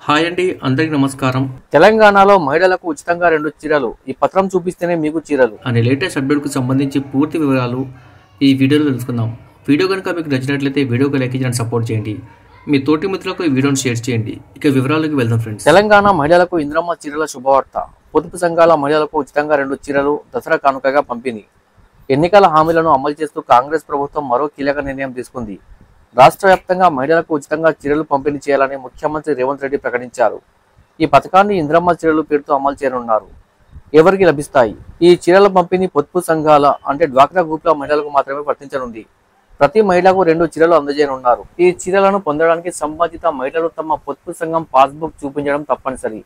Hi అండి, అందరికి నమస్కారం. తెలంగాణలో మహిళలకు ఉచితంగా 2 చీరలు. ఈ పత్రం చూపిస్తేనే మీకు చీరలు. అనే లేటెస్ట్ అప్డేట్కు సంబంధించి పూర్తి వివరాలు ఈ వీడియోలో తెలుసుకుందాం. వీడియో కనుక మీకు నచ్చినట్లయితే వీడియోకి లైక్ చేసి సపోర్ట్ చేయండి. మీ తోటి మిత్రులకు ఈ వీడియోని షేర్ చేయండి. ఇక వివరాలకు వెళ్దాం ఫ్రెండ్స్. తెలంగాణ మహిళలకు ఇంద్రమ్మ చీరల శుభవార్త. పొదుపు సంఘాల మహిళలకు ఉచితంగా 2 చీరలు దసరా కానుకగా పంపిణీ. ఎన్నికల హామీలను అమలు చేస్తూ కాంగ్రెస్ ప్రభుత్వం మరో కీలక నిర్ణయం తీసుకుంది. రాష్ట్ర వ్యాప్తంగా మహిళలకు ఉచితంగా చీరలు పంపిణీ చేయాలని ముఖ్యమంత్రి రేవంత్ రెడ్డి ప్రకటించారు. ఈ పథకాన్ని ఇంద్రమ్మ చీరలు పేరుతో అమలు చేయనున్నారు. ఎవరికి లభిస్తాయి? ఈ చీరల పంపిణీ పొదుపు సంఘాల అంటే డ్వాక్రా గ్రూప్ల మహిళలకు మాత్రమే వర్తించనుంది. ప్రతి మహిళకు 2 చీరలు అందజేయనున్నారు. ఈ చీరలను పొందడానికి సంబంధిత మహిళలు తమ పొదుపు సంఘం పాస్బుక్ చూపించడం తప్పనిసరి.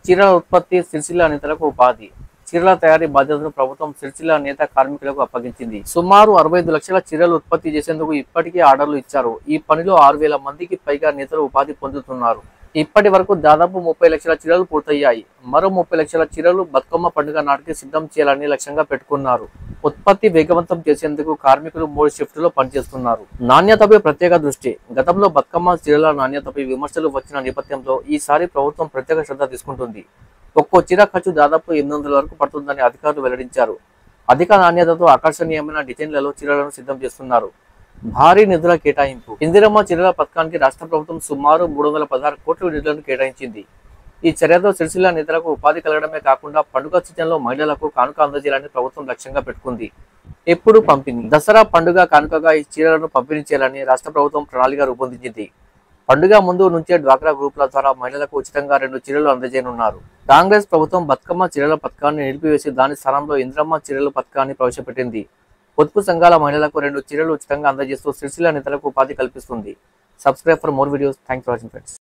చీరల ఉత్పత్తి సిరిసిల్ల నేతలకు ఉపాధి. చీరల తయారీ బాధ్యతను ప్రభుత్వం సిరిసిల్ల నేత కార్మికులకు అప్పగించింది. సుమారు 65 లక్షల చీరలు ఉత్పత్తి చేసేందుకు ఇప్పటికే ఆర్డర్లు ఇచ్చారు. ఈ పనిలో 6,000 మందికి పైగా నేతలు ఉపాధి పొందుతున్నారు. ఇప్పటి వరకు దాదాపు 30 లక్షల చీరలు పూర్తయ్యాయి. మరో 30 లక్షల చీరలు బతుకమ్మ పండుగ నాటికి సిద్ధం చేయాలని లక్ష్యంగా పెట్టుకున్నారు. ఉత్పత్తి వేగవంతం చేసేందుకు కార్మికులు 3 షిఫ్టులో పనిచేస్తున్నారు. నాణ్యతపై ప్రత్యేక దృష్టి. గతంలో బతుకమ్మ చీరల నాణ్యతపై విమర్శలు వచ్చిన నేపథ్యంలో ఈసారి ప్రభుత్వం ప్రత్యేక శ్రద్ధ తీసుకుంటుంది. ఒక్కో చీర ఖర్చు దాదాపు 800 వరకు పడుతుందని అధికారులు వెల్లడించారు. అధిక నాణ్యతతో ఆకర్షణీయమైన డిజైన్లలో చీరలను సిద్ధం చేస్తున్నారు. భారీ నిధుల కేటాయింపు. ఇందిరమ్మ చీరల పథకానికి రాష్ట్ర ప్రభుత్వం సుమారు 316 కోట్ల నిధులను కేటాయించింది. ఈ చర్యతో సిరిసిల్ల నేతలకు ఉపాధి కలగడమే కాకుండా పండుగ సీజన్లో మహిళలకు కానుక అందజేయాలని ప్రభుత్వం లక్ష్యంగా పెట్టుకుంది. ఎప్పుడు పంపిణీ? దసరా పండుగ కానుకగా ఈ చీరలను పంపిణీ చేయాలని రాష్ట్ర ప్రభుత్వం ప్రణాళిక రూపొందించింది. పండుగ ముందు నుంచే డ్వాక్రా గ్రూపుల ద్వారా మహిళలకు ఉచితంగా 2 చీరలు అందజేయనున్నారు. కాంగ్రెస్ ప్రభుత్వం బతుకమ్మ చీరల పథకాన్ని నిలిపివేసి దాని స్థానంలో ఇంద్రమ్మ చీరల పథకాన్ని ప్రవేశపెట్టింది. పొదుపు సంఘాల మహిళలకు 2 చీరలు ఉచితంగా అందజేస్తూ సిరిసిల్ల నేతలకు ఉపాధి కల్పిస్తుంది. Subscribe for more videos. Thanks for watching friends.